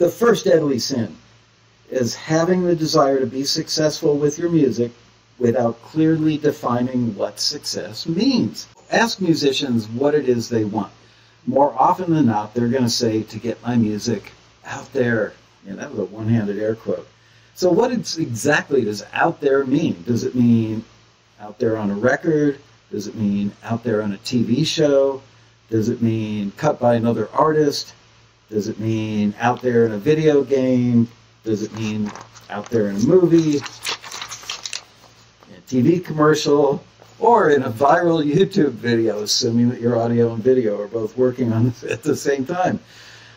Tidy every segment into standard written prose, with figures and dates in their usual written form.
The first deadly sin is having the desire to be successful with your music without clearly defining what success means. Ask musicians what it is they want. More often than not, they're going to say, to get my music out there. Yeah, that was a one-handed air quote. So what exactly does out there mean? Does it mean out there on a record? Does it mean out there on a TV show? Does it mean cut by another artist? Does it mean out there in a video game? Does it mean out there in a movie, in a TV commercial, or in a viral YouTube video, assuming that your audio and video are both working on at the same time?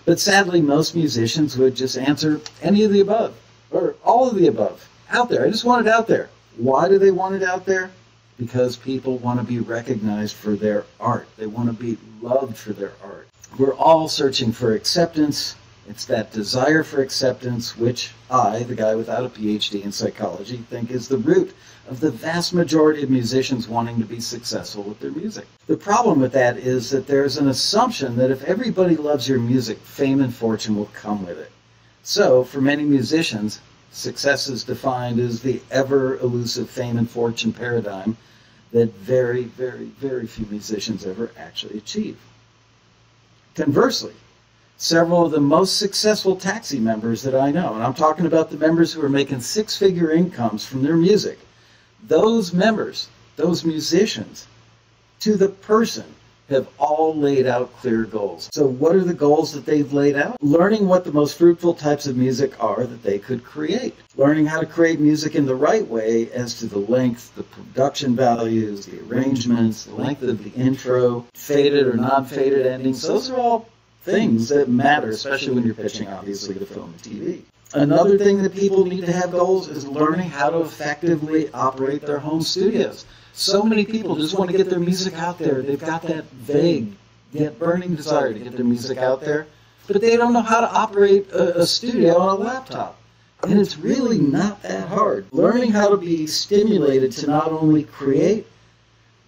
But sadly, most musicians would just answer any of the above, or all of the above. Out there. I just want it out there. Why do they want it out there? Because people want to be recognized for their art. They want to be loved for their art. We're all searching for acceptance. It's that desire for acceptance which I, the guy without a PhD in psychology, think is the root of the vast majority of musicians wanting to be successful with their music. The problem with that is that there's an assumption that if everybody loves your music, fame and fortune will come with it. So, for many musicians, success is defined as the ever-elusive fame and fortune paradigm that very, very, very few musicians ever actually achieve. Conversely, several of the most successful taxi members that I know, and I'm talking about the members who are making six-figure incomes from their music, those members, those musicians, to the person, have all laid out clear goals. So what are the goals that they've laid out? Learning what the most fruitful types of music are that they could create. Learning how to create music in the right way as to the length, the production values, the arrangements, the length of the intro, faded or non-faded endings. Those are all things that matter, especially when you're pitching, obviously, to film and TV. Another thing that people need to have goals is learning how to effectively operate their home studios. So many people just want to get their music out there. They've got that vague yet burning desire to get their music out there, but they don't know how to operate a studio on a laptop. And it's really not that hard. Learning how to be stimulated to not only create,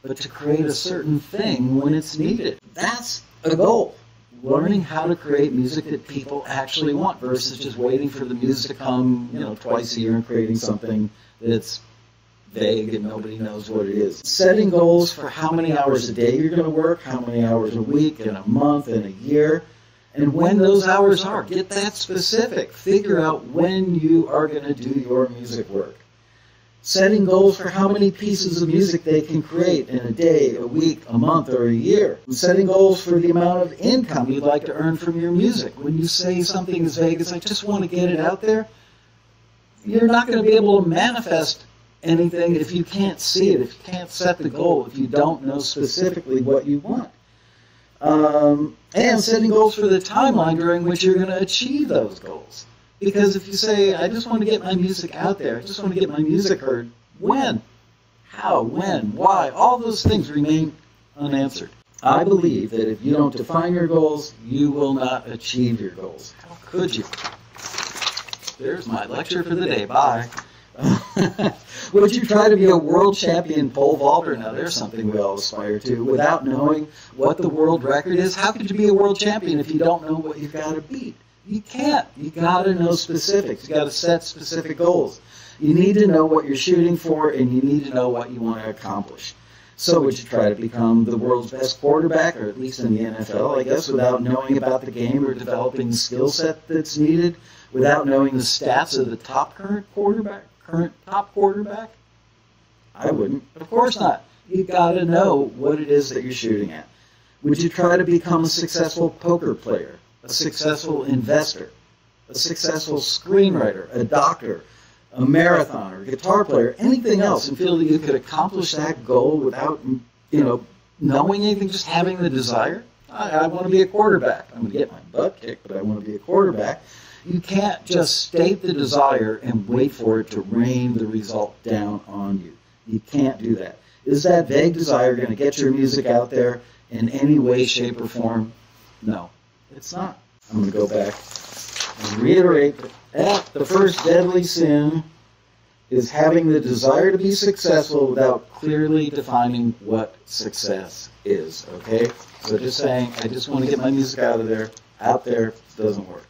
but to create a certain thing when it's needed. That's a goal. Learning how to create music that people actually want versus just waiting for the music to come, twice a year and creating something that's vague and nobody knows what it is. Setting goals for how many hours a day you're going to work, how many hours a week, in a month, in a year, and when those hours are. Get that specific. Figure out when you are going to do your music work. Setting goals for how many pieces of music they can create in a day, a week, a month, or a year. Setting goals for the amount of income you'd like to earn from your music. When you say something as vague as, I just want to get it out there, you're not going to be able to manifest anything if you can't see it, if you can't set the goal, if you don't know specifically what you want. And setting goals for the timeline during which you're going to achieve those goals. Because if you say, I just want to get my music out there, I just want to get my music heard, when? How? When? Why? All those things remain unanswered. I believe that if you don't define your goals, you will not achieve your goals. How could you? There's my lecture for the day. Bye. Would you try to be a world champion pole vaulter? Now, there's something we all aspire to. Without knowing what the world record is, how could you be a world champion if you don't know what you've got to beat? You can't. You got to know specifics. You got to set specific goals. You need to know what you're shooting for, and you need to know what you want to accomplish. So would you try to become the world's best quarterback, or at least in the NFL, I guess, without knowing about the game or developing the skill set that's needed, without knowing the stats of the current top quarterback? I wouldn't. Of course not. You've got to know what it is that you're shooting at. Would you try to become a successful poker player, a successful investor, a successful screenwriter, a doctor, a marathoner, a guitar player, anything else, and feel that you could accomplish that goal without, knowing anything, just having the desire? I want to be a quarterback. I'm going to get my butt kicked, but I want to be a quarterback. You can't just state the desire and wait for it to rain the result down on you. You can't do that. Is that vague desire going to get your music out there in any way, shape, or form? No, it's not. I'm going to go back and reiterate that the first deadly sin is having the desire to be successful without clearly defining what success is, okay? So just saying, I just want to get my music out there, doesn't work.